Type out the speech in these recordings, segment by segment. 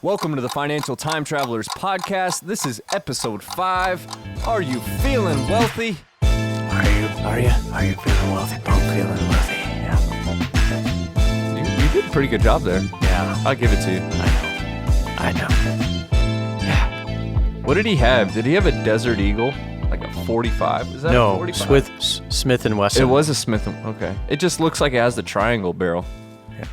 Welcome to the Financial Time Travelers podcast. This is episode 5. Are you feeling wealthy? Are you feeling wealthy? I'm feeling wealthy. Yeah. You did a pretty good job there. Yeah. I'll give it to you. I know. What did he have? Did he have a Desert Eagle? Like a 45? Is that No, a 45? Smith & Wesson. It was a Smith. Okay. It just looks like it has the triangle barrel. Yeah.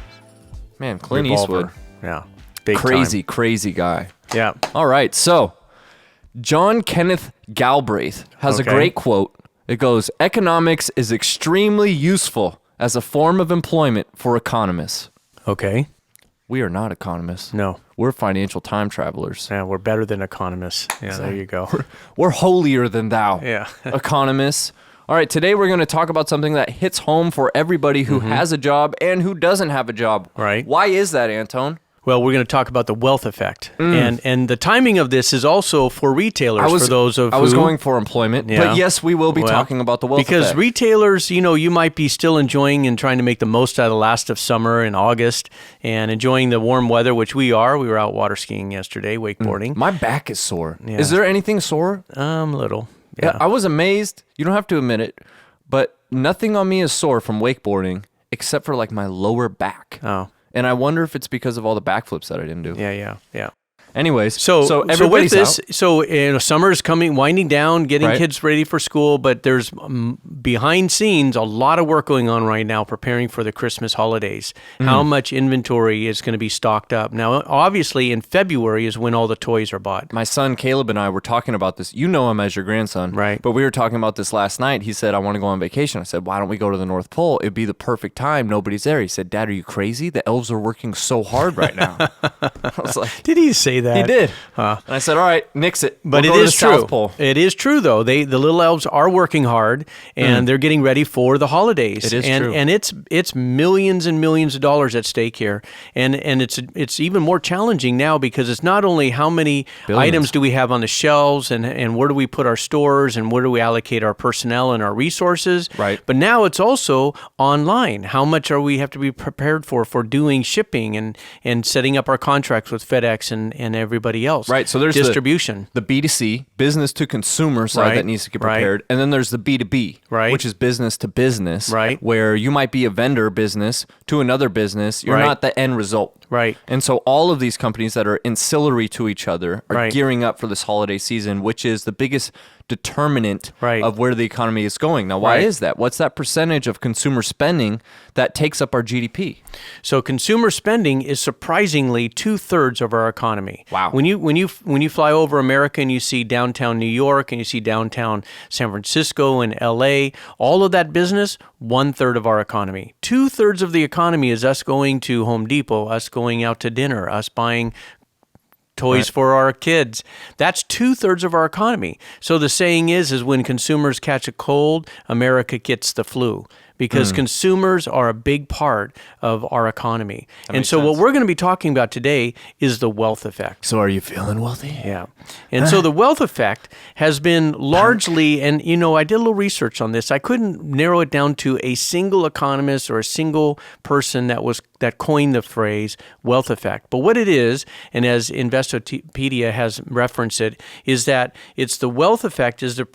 Man, Clint Revolver. Eastwood. Yeah. Big Crazy guy. Yeah. All right, so John Kenneth Galbraith has a Okay. great quote. It goes, "Economics is extremely useful as a form of employment for economists." Okay. We are not economists. No. We're financial time travelers. Yeah, we're better than economists. Yeah, there you go. We're holier than thou, Yeah. economists. All right, today we're going to talk about something that hits home for everybody who has a job and who doesn't have a job. Right. Why is that, Anton? Well, we're going to talk about the wealth effect. And the timing of this is also for retailers, for those of I was who- going for employment, Yeah. but yes, we will be Well, talking about the wealth because effect. retailers, you might be still enjoying and trying to make the most out of the last of summer in August and enjoying the warm weather, which we are. We were out water skiing yesterday, wakeboarding. My back is sore. Yeah. Is there anything sore? Little. Yeah. I was amazed. You don't have to admit it, but nothing on me is sore from wakeboarding except for like my lower back. Oh. And I wonder if it's because of all the backflips that I didn't do. Yeah. Anyways, So everybody's with this, out. so summer is coming, winding down, getting Right. kids ready for school, but there's behind scenes a lot of work going on right now preparing for the Christmas holidays. How much inventory is going to be stocked up? Now, obviously, in February is when all the toys are bought. My son Caleb and I were talking about this. You know him as your grandson. Right. But we were talking about this last night. He said, "I want to go on vacation." I said, "Why don't we go to the North Pole? It'd be the perfect time. Nobody's there." He said, "Dad, are you crazy? The elves are working so hard right now." I was like, Did he say that? he did. And I said, "All right, nix it." But We'll it go to is the true. South Pole. It is true, though. The little elves are working hard, and they're getting ready for the holidays. It is and, true. and it's millions and millions of dollars at stake here, and it's even more challenging now because it's not only how many Billions. items do we have on the shelves, and where do we put our stores, and where do we allocate our personnel and our resources, Right. But now it's also online. How much are we have to be prepared for doing shipping and setting up our contracts with FedEx and everybody else, Right, so there's distribution. the B2C, business to consumer side Right, that needs to get right. prepared. And then there's the B2B, Right. which is business to business, Right. where you might be a vendor business to another business. You're Right. not the end result. Right. And so all of these companies that are ancillary to each other are Right. gearing up for this holiday season, which is the biggest determinant Right. of where the economy is going. Now, why Right. is that? What's that percentage of consumer spending that takes up our GDP? So consumer spending is surprisingly 2/3 of our economy. Wow. When you fly over America and you see downtown New York and you see downtown San Francisco and LA, all of that business, 1/3 of our economy. 2/3 of the economy is us going to Home Depot, us going out to dinner, us buying toys for our kids. That's 2/3 of our economy. So the saying is when consumers catch a cold, America gets the flu. Because consumers are a big part of our economy. And so what we're going to be talking about today is the wealth effect. So are you feeling wealthy? Yeah. And so the wealth effect has been largely, and I did a little research on this. I couldn't narrow it down to a single economist or a single person that coined the phrase wealth effect. But what it is, and as Investopedia has referenced it, is that it's the wealth effect is the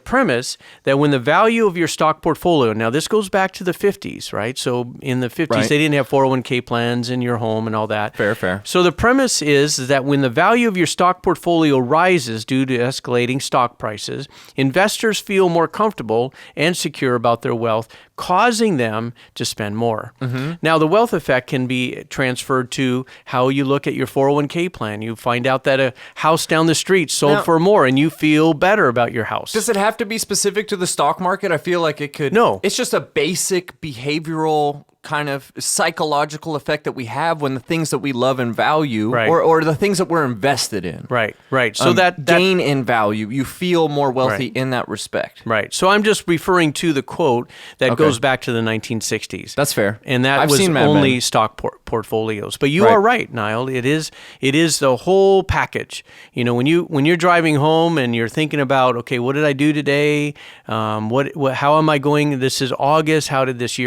premise that when the value of your stock portfolio, now this goes back to the 50s, right? So in the 50s, Right. they didn't have 401k plans in your home and all that. Fair. So the premise is that when the value of your stock portfolio rises due to escalating stock prices, investors feel more comfortable and secure about their wealth, causing them to spend more. Now, the wealth effect can be transferred to how you look at your 401k plan. You find out that a house down the street sold Now- for more, and you feel better about your house. Does it have to be specific to the stock market? I feel like it could. No. It's just a basic behavioral kind of psychological effect that we have when the things that we love and value, Right. or the things that we're invested in, Right. So that gain in value, you feel more wealthy Right. in that respect. Right. So I'm just referring to the quote that Okay. goes back to the 1960s. That's fair. And that I've was seen Mad only Men. stock portfolios. But you Right. are right, Nyle. It is the whole package. When you're driving home and you're thinking about, okay, what did I do today? How am I going? This is August. How's this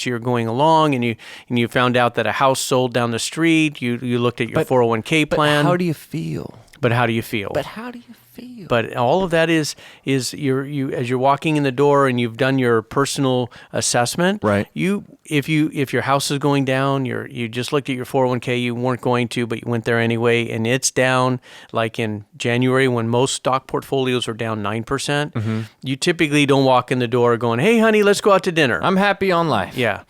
year going along, and you found out that a house sold down the street. You looked at your 401k plan. But how do you feel? But how do you feel? But how do you feel? But all of that is you as you're walking in the door and you've done your personal assessment. Right. If your house is going down, you just looked at your 401k, you weren't going to, but you went there anyway, and it's down. Like in January, when most stock portfolios are down 9%, you typically don't walk in the door going, "Hey, honey, let's go out to dinner." I'm happy on life. Yeah.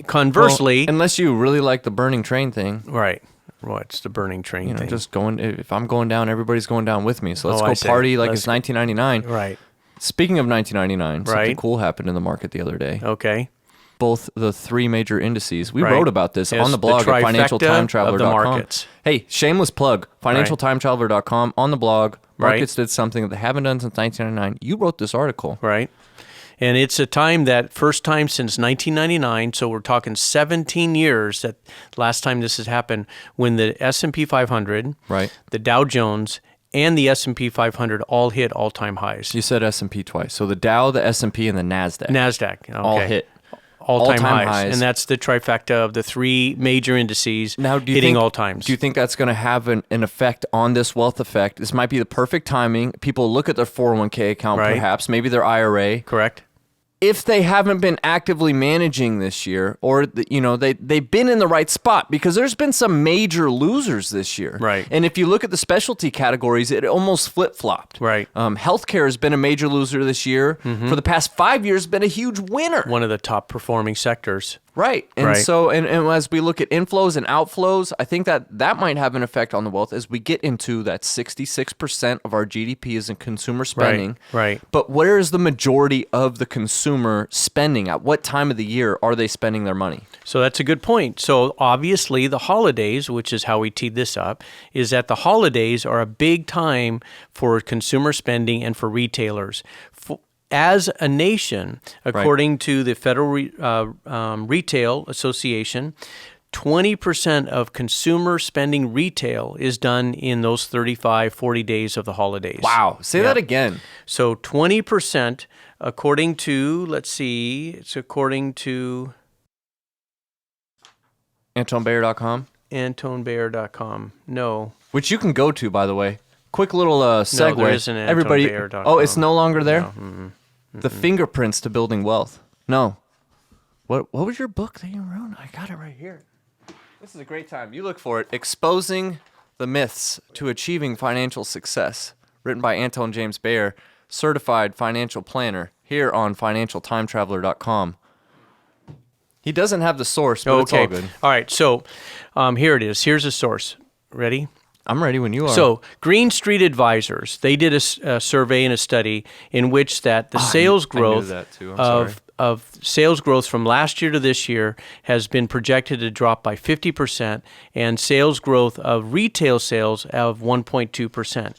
Conversely, unless you really like the burning train thing. right. What's the burning train thing? Just going. If I'm going down, everybody's going down with me. So let's I go see. party like it's 1999. Right. Speaking of 1999, something Right. cool happened in the market the other day. Okay. Both the three major indices. We Right. wrote about this Yes, on the the blog at trifecta financialtimetraveler.com. of the markets. Hey, shameless plug, financialtimetraveler.com on the blog. Right. Markets did something that they haven't done since 1999. You wrote this article. Right. And it's a time that first time since 1999, so we're talking 17 years that last time this has happened, when the S&P 500, Right. the Dow Jones, and the S&P 500 all hit all-time highs. You said S&P twice. So the Dow, the S&P, and the NASDAQ NASDAQ. Okay. all hit. All-time all-time highs. highs. And that's the trifecta of the three major indices Now, do you hitting think, all times. Do you think that's going to have an effect on this wealth effect? This might be the perfect timing. People look at their 401k account, Right. perhaps, maybe their IRA. Correct? If they haven't been actively managing this year, or they've been in the right spot, because there's been some major losers this year. Right. And if you look at the specialty categories, it almost flip-flopped. Right. Healthcare has been a major loser this year. For the past 5 years, been a huge winner. One of the top performing sectors. Right. And Right. so, and as we look at inflows and outflows, I think that might have an effect on the wealth as we get into that 66% of our GDP is in consumer spending. Right. But where is the majority of the consumer spending? At what time of the year are they spending their money? So that's a good point. So obviously the holidays, which is how we teed this up, is that the holidays are a big time for consumer spending and for retailers. As a nation, according to the Federal Retail Association, 20% of consumer spending retail is done in those 35, 40 days of the holidays. Wow. Say that again. So 20%, according to, let's see, it's according to AntonBayer.com? AntonBayer.com. No. Which you can go to, by the way. Quick little segue. there isn't Everybody. AntonBayer.com. Oh, it's no longer there? No. The fingerprints to building wealth. No. What was your book that you wrote? I got it right here. This is a great time. You look for it. Exposing the Myths to Achieving Financial Success. Written by Anton James Bayer, certified financial planner, here on financialtimetraveler.com. He doesn't have the source, but it's all good. All right. So here it is. Here's a source. Ready? I'm ready when you are. So Green Street Advisors, they did a survey and a study in which that the sales growth that too. I'm sorry. of sales growth from last year to this year has been projected to drop by 50%, and sales growth of retail sales of 1.2%.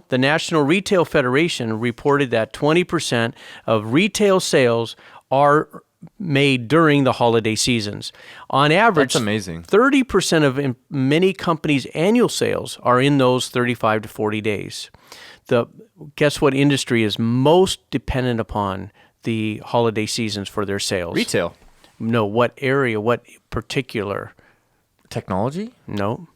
The National Retail Federation reported that 20% of retail sales are made during the holiday seasons. On average, That's amazing. 30% of many companies' annual sales are in those 35 to 40 days. Guess what industry is most dependent upon the holiday seasons for their sales? Retail. No, what area, what particular? Technology? No,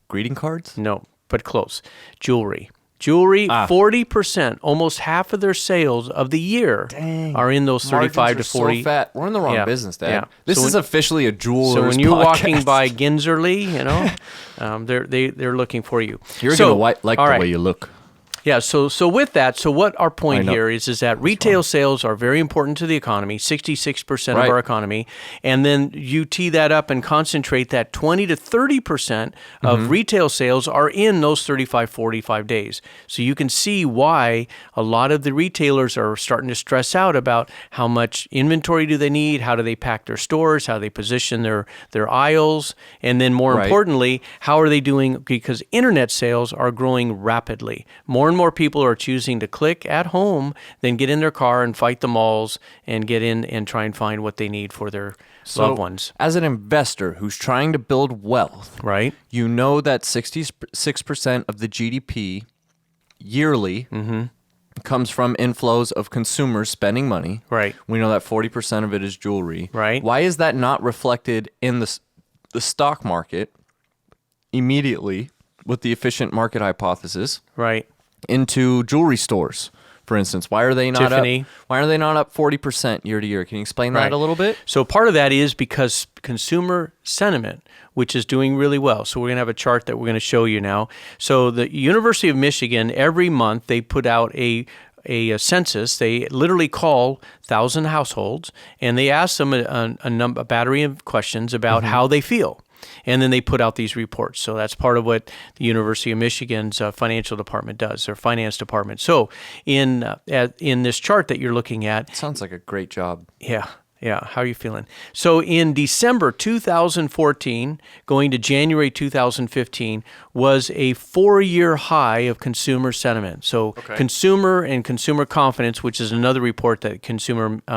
Greeting cards? no, but close. Jewelry. Jewelry, 40%, almost half of their sales of the year are in those 35 to 40. So fat. We're in the wrong Yeah, business, Dad. yeah. This is officially a jeweler's So when you're podcast. walking by Ginzerly, they're looking for you. You're So, going to like all the right. way you look. Yeah, so with that, so what our point know. here is that retail sales are very important to the economy, 66% of Right. our economy, and then you tee that up and concentrate that 20 to 30% of retail sales are in those 35, 45 days. So you can see why a lot of the retailers are starting to stress out about how much inventory do they need, how do they pack their stores, how they position their aisles, and then more Right. importantly, how are they doing, because internet sales are growing rapidly. More and more people are choosing to click at home than get in their car and fight the malls and get in and try and find what they need for their loved ones. As an investor who's trying to build wealth, Right? you know that 66% of the GDP yearly, comes from inflows of consumers spending money. Right. We know that 40% of it is jewelry. Right. Why is that not reflected in the stock market immediately with the efficient market hypothesis Right. into jewelry stores? For instance, why are they not Tiffany. up? Why are they not up 40% year to year? Can you explain that Right. a little bit? So part of that is because consumer sentiment, which is doing really well. So we're going to have a chart that we're going to show you now. So the University of Michigan, every month they put out a census. They literally call 1,000 households, and they ask them a battery of questions about how they feel. And then they put out these reports. So that's part of what the University of Michigan's financial department does, their finance department. So in this chart that you're looking at, Sounds like a great job. yeah. How are you feeling? So in December 2014, going to January 2015, was a 4-year high of consumer sentiment. So consumer and consumer confidence, which is another report that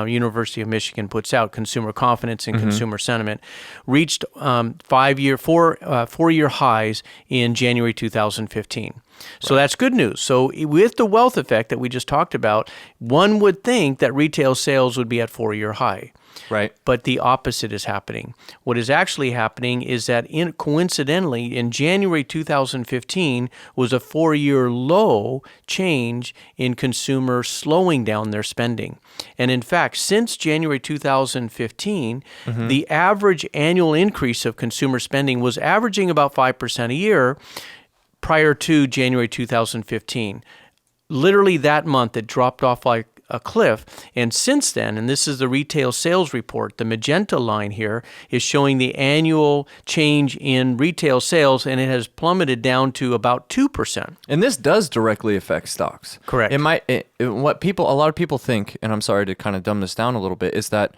University of Michigan puts out, consumer confidence and consumer sentiment, reached 4-year highs in January 2015. So that's good news. So with the wealth effect that we just talked about, one would think that retail sales would be at 4-year high. Right. But the opposite is happening. What is actually happening is that coincidentally, in January 2015 was a 4-year low change in consumers slowing down their spending. And in fact, since January 2015, the average annual increase of consumer spending was averaging about 5% a year prior to January 2015. Literally that month, it dropped off like a cliff. And since then, and this is the retail sales report, the magenta line here is showing the annual change in retail sales, and it has plummeted down to about 2%. And this does directly affect stocks. Correct. A lot of people think, and I'm sorry to kind of dumb this down a little bit, is that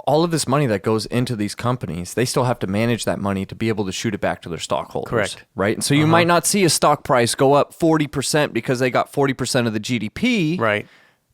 all of this money that goes into these companies, they still have to manage that money to be able to shoot it back to their stockholders. Correct. Right? And so you might not see a stock price go up 40% because they got 40% of the GDP. Right.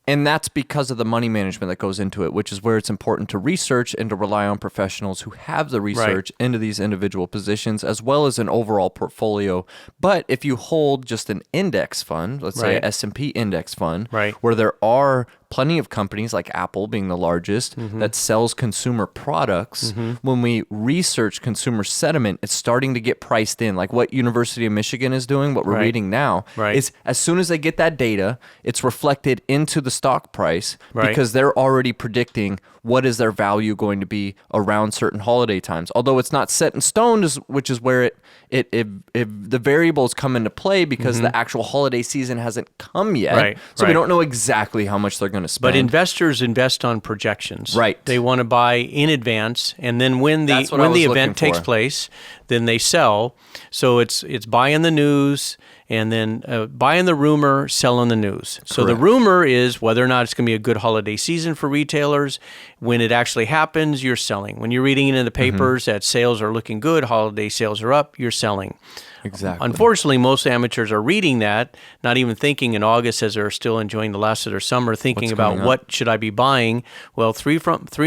And that's because of the money management that goes into it, which is where it's important to research and to rely on professionals who have the research into these individual positions as well as an overall portfolio. But if you hold just an index fund, let's say an S&P index fund, where there are plenty of companies like Apple being the largest that sells consumer products, when we research consumer sentiment, it's starting to get priced in. Like what University of Michigan is doing, what we're reading now, is as soon as they get that data, it's reflected into the stock price because they're already predicting what is their value going to be around certain holiday times. Although it's not set in stone, which is where the variables come into play because the actual holiday season hasn't come yet. So we don't know exactly how much they're going to spend. But investors invest on projections. Right. They want to buy in advance, and then when the event takes place, then they sell. So it's buying the news and then buying the rumor, selling the news. So the rumor is whether or not it's going to be a good holiday season for retailers. When it actually happens, you're selling. When you're reading it in the papers that sales are looking good, holiday sales are up, you're selling. Exactly. Unfortunately, most amateurs are reading that, not even thinking in August as they're still enjoying the last of their summer, thinking about what should I be buying. Well, 3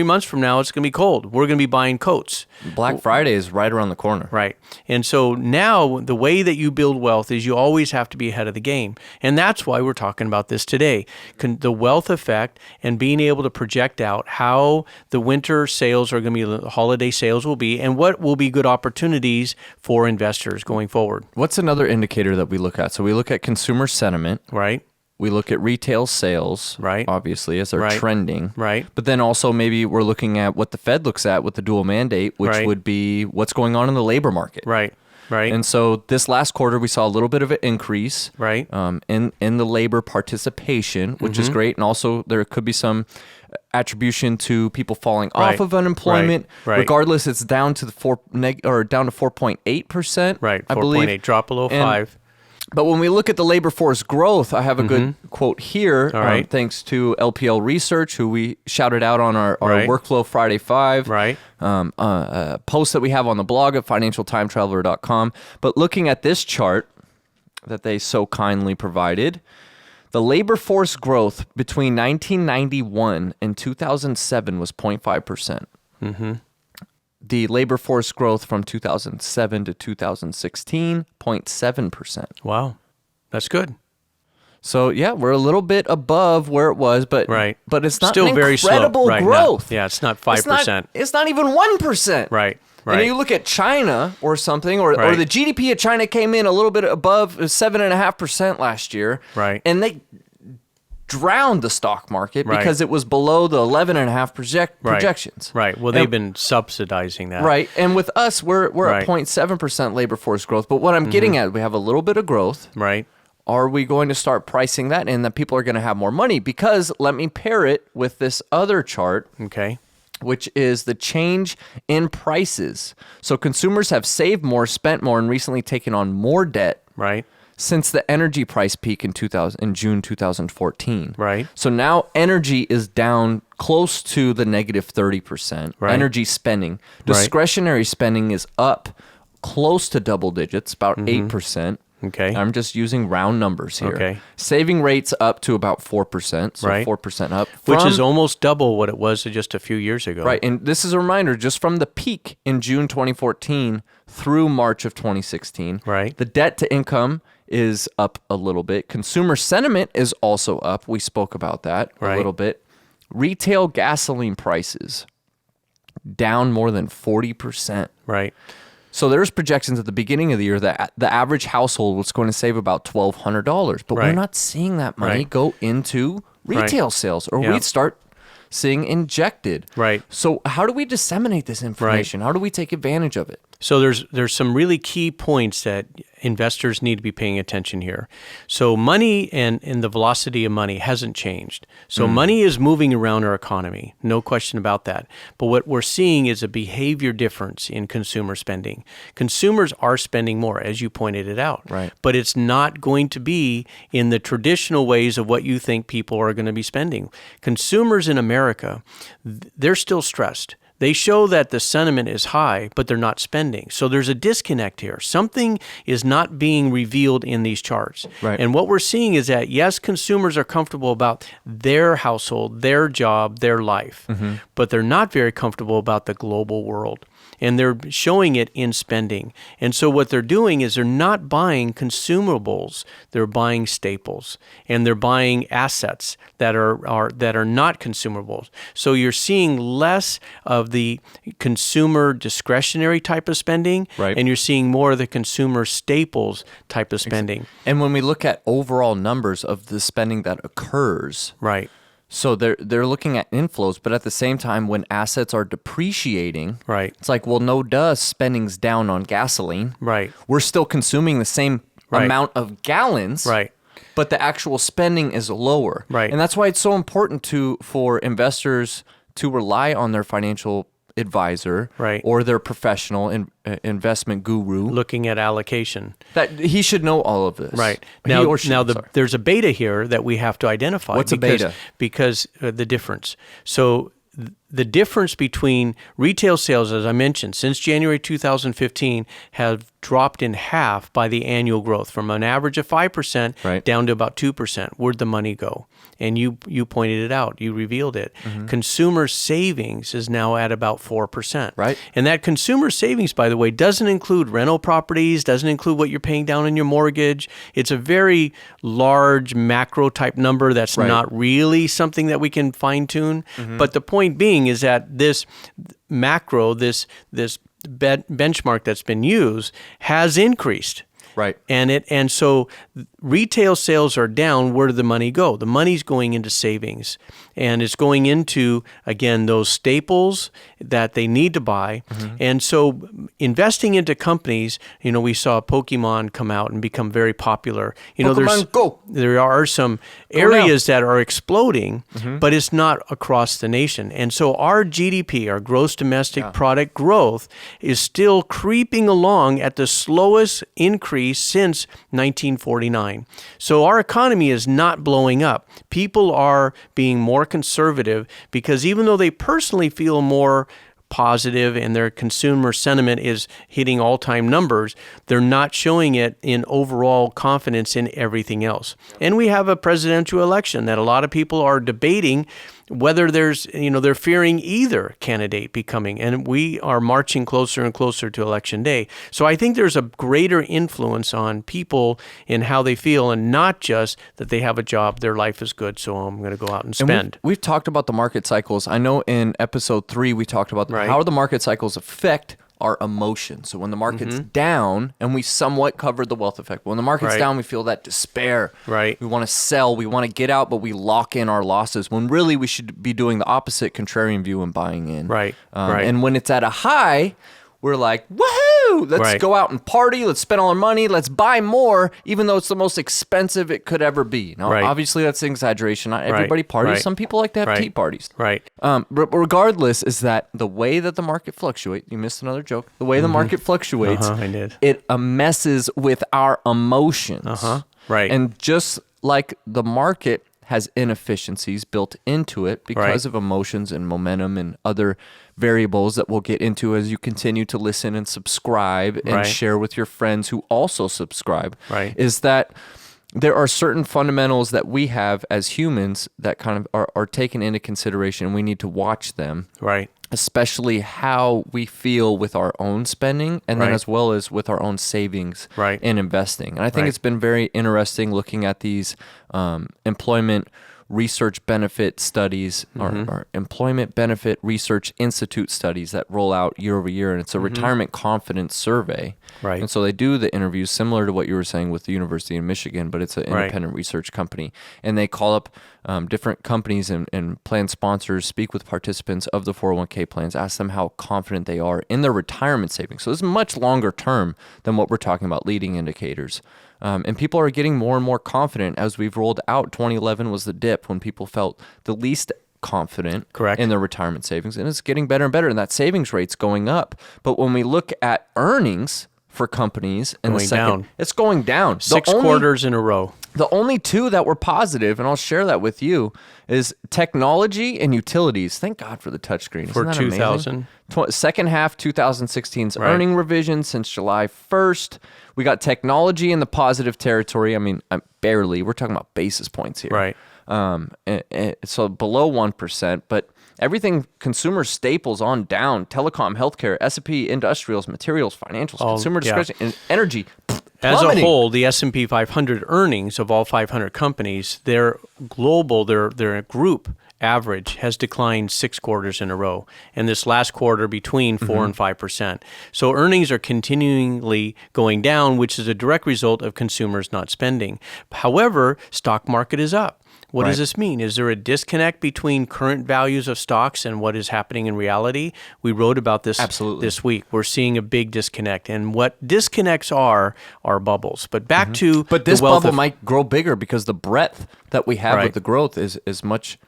months from now, it's going to be cold. We're going to be buying coats. Black Friday is right around the corner. Right. And so now the way that you build wealth is you always have to be ahead of the game. And that's why we're talking about this today. The wealth effect and being able to project out how the winter sales are going to be, the holiday sales will be, and what will be good opportunities for investors going forward. What's another indicator that we look at? So we look at consumer sentiment. Right. We look at retail sales, obviously, as they're trending. Right. But then also maybe we're looking at what the Fed looks at with the dual mandate, which would be what's going on in the labor market. Right. And so this last quarter, we saw a little bit of an increase in the labor participation, which is great. And also there could be some attribution to people falling off of unemployment. Regardless, it's down to down to 4.8%. Right. I believe. 4.8, drop below 5. But when we look at the labor force growth, I have a good quote here, thanks to LPL Research, who we shouted out on our Workflow Friday 5 post that we have on the blog at financialtimetraveler.com. But looking at this chart that they so kindly provided, the labor force growth between 1991 and 2007 was 0.5%. The labor force growth from 2007 to 2016, 0.7%. Wow. That's good. So yeah, we're a little bit above where it was, but Right. but it's not Still an very slow. incredible Right, growth. yeah, it's not 5%. It's not even 1%. Right. And Right. you look at China or something, or Right. the GDP of China came in a little bit above 7.5% last year. Right. And they drowned the stock market Right. because it was below the 11.5 projections. Right. Well, they've been subsidizing that. Right. And with us, we're Right. at 0.7% labor force growth. But what I'm getting at, we have a little bit of growth. Right. Are we going to start pricing that in that people are going to have more money? Because let me pair it with this other chart, Okay. which is the change in prices. So consumers have saved more, spent more, and recently taken on more debt Right. since the energy price peak in June 2014. Right. So now energy is down close to the negative 30%. Right. Energy spending. Discretionary spending is up close to double digits, about 8%. Okay. I'm just using round numbers here. Okay. Saving rates up to about 4%, so Right. 4% up. Which is from- almost double what it was just a few years ago. Right, and this is a reminder, just from the peak in June 2014 through March of 2016. Right. The debt to income is up a little bit. Consumer sentiment is also up. We spoke about that a Right. little bit. Retail gasoline prices down more than 40%. Right. So there's projections at the beginning of the year that the average household was going to save about $1,200, but we're Right. not seeing that money Right. go into retail sales, or Yeah. we'd start seeing injected. Right. So how do we disseminate this information? How do we take advantage of it? So there's some really key points that investors need to be paying attention here. So money and the velocity of money hasn't changed. So money is moving around our economy, no question about that. But what we're seeing is a behavior difference in consumer spending. Consumers are spending more, as you pointed it out. Right. But it's not going to be in the traditional ways of what you think people are going to be spending. Consumers in America, they're still stressed. They show that the sentiment is high, but they're not spending. So there's a disconnect here. Something is not being revealed in these charts. Right. And what we're seeing is that, yes, consumers are comfortable about their household, their job, their life, but they're not very comfortable about the global world. And they're showing it in spending. And so what they're doing is they're not buying consumables, they're buying staples, and they're buying assets that are not consumables. So you're seeing less of the consumer discretionary type of spending, Right. and you're seeing more of the consumer staples type of spending. And when we look at overall numbers of the spending that occurs, Right. so they're looking at inflows, but at the same time, when assets are depreciating, Right. it's like, well, no duh, spending's down on gasoline. Right. We're still consuming the same Right. amount of gallons. Right. But the actual spending is lower. Right. And that's why it's so important for investors to rely on their financial advisor, Right. or their professional investment guru. Looking at allocation. That he should know all of this. Right. He Now, or she, sorry. there's a beta here that we have to identify. What's a beta? Because the difference. So the difference between retail sales, as I mentioned, since January 2015, have dropped in half by the annual growth, from an average of 5% Right. down to about 2%. Where'd the money go? And you pointed it out. You revealed it. Consumer savings is now at about 4%. Right. And that consumer savings, by the way, doesn't include rental properties, doesn't include what you're paying down on your mortgage. It's a very large macro type number that's Right. not really something that we can fine tune. But the point being is that this macro, this benchmark that's been used has increased. Right. And so retail sales are down. Where did the money go? The money's going into savings, and it's going into, again, those staples that they need to buy. And so investing into companies, we saw Pokemon come out and become very popular. Pokemon Go. There are some areas that are exploding, but it's not across the nation. And so our GDP, our gross domestic product growth, is still creeping along at the slowest increase since 1949. So our economy is not blowing up. People are being more conservative because even though they personally feel more positive and their consumer sentiment is hitting all-time numbers, they're not showing it in overall confidence in everything else. And we have a presidential election that a lot of people are debating whether there's, they're fearing either candidate becoming, and we are marching closer and closer to Election Day. So I think there's a greater influence on people in how they feel, and not just that they have a job, their life is good, so I'm going to go out and spend. And we've talked about the market cycles. I know in episode 3 we talked about how the market cycles affect our emotions. So when the market's down, and we somewhat covered the wealth effect, but when the market's down, we feel that despair. Right. We want to sell, we want to get out, but we lock in our losses, when really we should be doing the opposite, contrarian view, and buying in. Right. And when it's at a high, we're like, woohoo, let's go out and party, let's spend all our money, let's buy more, even though it's the most expensive it could ever be. Now, obviously, that's an exaggeration. Not everybody parties. Some people like to have tea parties. Right. But regardless, is that the way that the market fluctuates, you missed another joke, the way the market fluctuates, I did. it messes with our emotions. Right. And just like the market has inefficiencies built into it because of emotions and momentum and other variables that we'll get into as you continue to listen and subscribe and share with your friends who also subscribe, is that there are certain fundamentals that we have as humans that kind of are taken into consideration, and we need to watch them. Right. Especially how we feel with our own spending, and then as well as with our own savings and investing. And I think it's been very interesting looking at these employment research benefit studies, or Employment Benefit Research Institute studies that roll out year over year, and it's a retirement confidence survey. Right. And so they do the interviews similar to what you were saying with the University of Michigan, but it's an independent research company. And they call up different companies and plan sponsors, speak with participants of the 401k plans, ask them how confident they are in their retirement savings. So this is much longer term than what we're talking about, leading indicators. And people are getting more and more confident as we've rolled out. 2011 was the dip when people felt the least confident in their retirement savings, and it's getting better and better, and that savings rate's going up. But when we look at earnings for companies in the second, it's going down. 6 quarters in a row. The only 2 that were positive, and I'll share that with you, is technology and utilities. Thank God for the touchscreen. For 2000. Second half 2016's earning revision since July 1st. We got technology in the positive territory. I mean, barely. We're talking about basis points here. Right. So below 1%, but everything consumer staples on down. Telecom, healthcare, S&P, industrials, materials, financials, consumer discretion, and energy. As a whole, the S&P 500 earnings of all 500 companies, their global, their group average has declined 6 quarters in a row, and this last quarter between 4 and 5%. So earnings are continually going down, which is a direct result of consumers not spending. However, stock market is up. What does this mean? Is there a disconnect between current values of stocks and what is happening in reality? We wrote about this this week. We're seeing a big disconnect, and what disconnects are bubbles. But back to but this bubble might grow bigger because the breadth that we have with the growth is much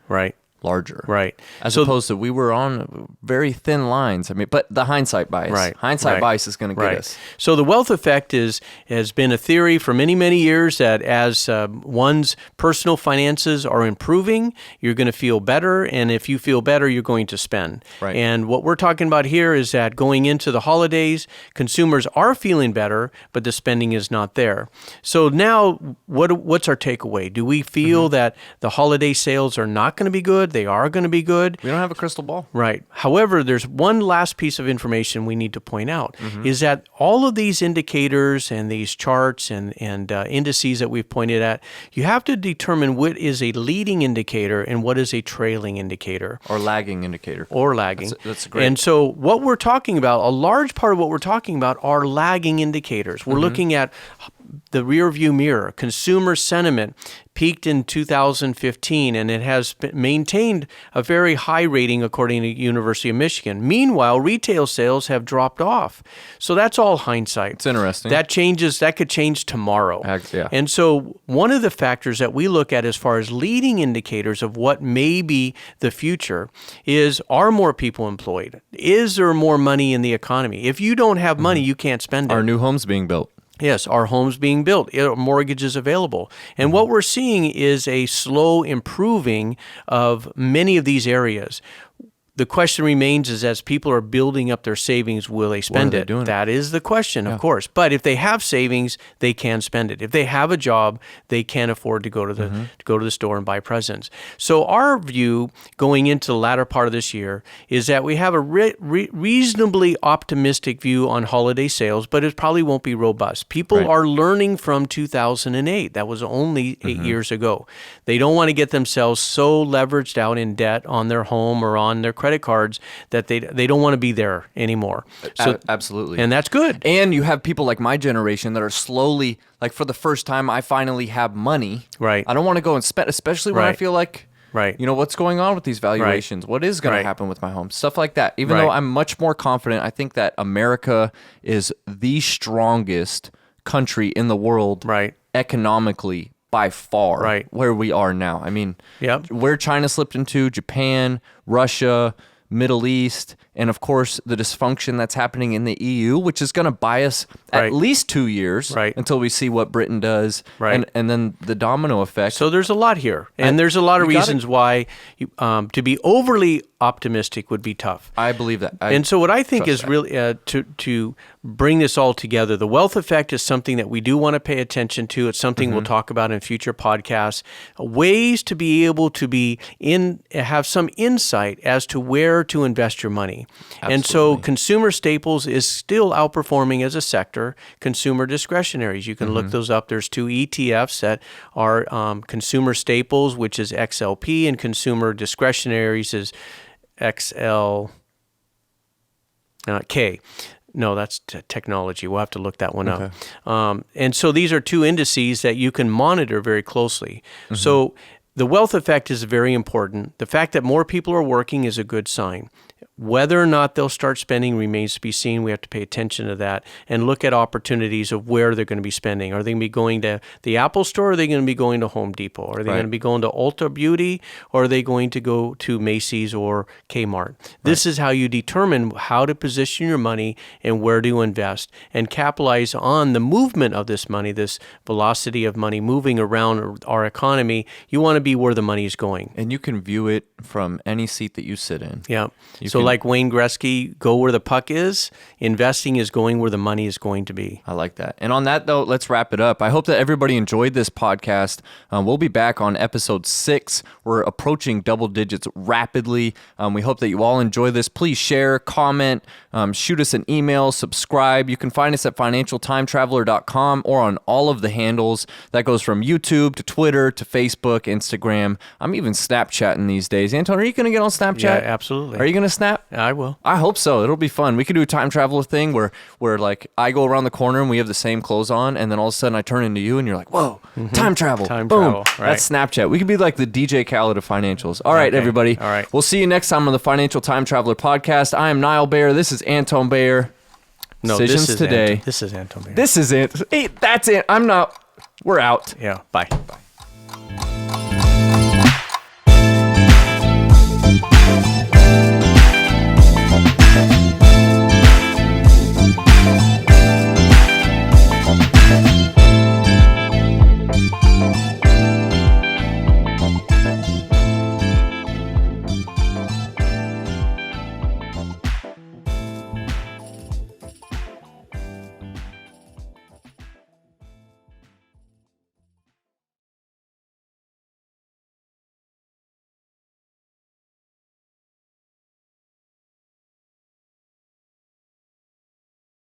larger. Right. As opposed to we were on very thin lines. I mean, but the hindsight bias. Right. Hindsight bias is going to get us. So the wealth effect has been a theory for many, many years that as one's personal finances are improving, you're going to feel better. And if you feel better, you're going to spend. Right. And what we're talking about here is that going into the holidays, consumers are feeling better, but the spending is not there. So now what's our takeaway? Do we feel that the holiday sales are not going to be good? They are going to be good. We don't have a crystal ball. Right. However, there's one last piece of information we need to point out is that all of these indicators and these charts and indices that we've pointed at, you have to determine what is a leading indicator and what is a trailing indicator. Or lagging indicator. Or lagging. That's great. And so what we're talking about, a large part of what we're talking about are lagging indicators. We're looking at the rear view mirror. Consumer sentiment peaked in 2015, and it has maintained a very high rating according to University of Michigan. Meanwhile, retail sales have dropped off. So that's all hindsight. It's interesting. That could change tomorrow. Yeah. And so one of the factors that we look at as far as leading indicators of what may be the future is, are more people employed? Is there more money in the economy? If you don't have money, you can't spend it. Are new homes being built? Yes, are homes being built? Are mortgages available? And what we're seeing is a slow improving of many of these areas. the question remains is as people are building up their savings, will they spend it? Doing That is the question, of course. But if they have savings, they can spend it. If they have a job, they can afford to go to the store and buy presents. So our view going into the latter part of this year is that we have a reasonably optimistic view on holiday sales, but it probably won't be robust. People are learning from 2008. That was only 8 years ago. They don't want to get themselves so leveraged out in debt on their home or on their credit cards that they don't want to be there anymore. So absolutely. And that's good. And you have people like my generation that are slowly, like for the first time, I finally have money. Right. I don't want to go and spend, especially when I feel like, you know, what's going on with these valuations? What is going to happen with my home? Stuff like that. Even though I'm much more confident, I think that America is the strongest country in the world economically by far where we are now. I mean, where China slipped into, Japan, Russia, Middle East, and of course the dysfunction that's happening in the EU, which is going to buy us at least 2 years until we see what Britain does, and then the domino effect. So there's a lot here, and there's a lot of reasons why to be overly optimistic would be tough. I believe that. And so what I think is really to bring this all together, the wealth effect is something that we do want to pay attention to. It's something we'll talk about in future podcasts. Ways to be able to have some insight as to where to invest your money. Absolutely. And so consumer staples is still outperforming as a sector consumer discretionaries. You can look those up. There's 2 ETFs that are consumer staples, which is XLP, and consumer discretionaries is XLK. No, that's technology. We'll have to look that one up. And so these are 2 indices that you can monitor very closely. So the wealth effect is very important. The fact that more people are working is a good sign. Whether or not they'll start spending remains to be seen. We have to pay attention to that and look at opportunities of where they're going to be spending. Are they going to be going to the Apple Store, or are they going to be going to Home Depot? Are they going to be going to Ulta Beauty, or are they going to go to Macy's or Kmart? This is how you determine how to position your money and where to invest and capitalize on the movement of this money, this velocity of money moving around our economy. You want to be where the money is going. And you can view it from any seat that you sit in. Yeah. Like Wayne Gretzky, go where the puck is. Investing is going where the money is going to be. I like that. And on that note, let's wrap it up. I hope that everybody enjoyed this podcast. We'll be back on episode 6. We're approaching double digits rapidly. We hope that you all enjoy this. Please share, comment, shoot us an email, subscribe. You can find us at financialtimetraveler.com or on all of the handles. That goes from YouTube to Twitter to Facebook, Instagram. I'm even Snapchatting these days. Anton, are you going to get on Snapchat? Yeah, absolutely. Are you going to snap? I will. I hope so. It'll be fun. We could do a time traveler thing where like I go around the corner and we have the same clothes on, and then all of a sudden I turn into you and you're like, whoa, time travel. Boom. Travel. That's Snapchat. We could be like the DJ Khaled of financials. All right, everybody. All right. We'll see you next time on the Financial Time Traveler podcast. I am Nyle Bayer. This is Anton Bayer. No, Decisions today. This is Anton Bayer. This is it. Hey, that's it. I'm not. We're out. Yeah. Bye.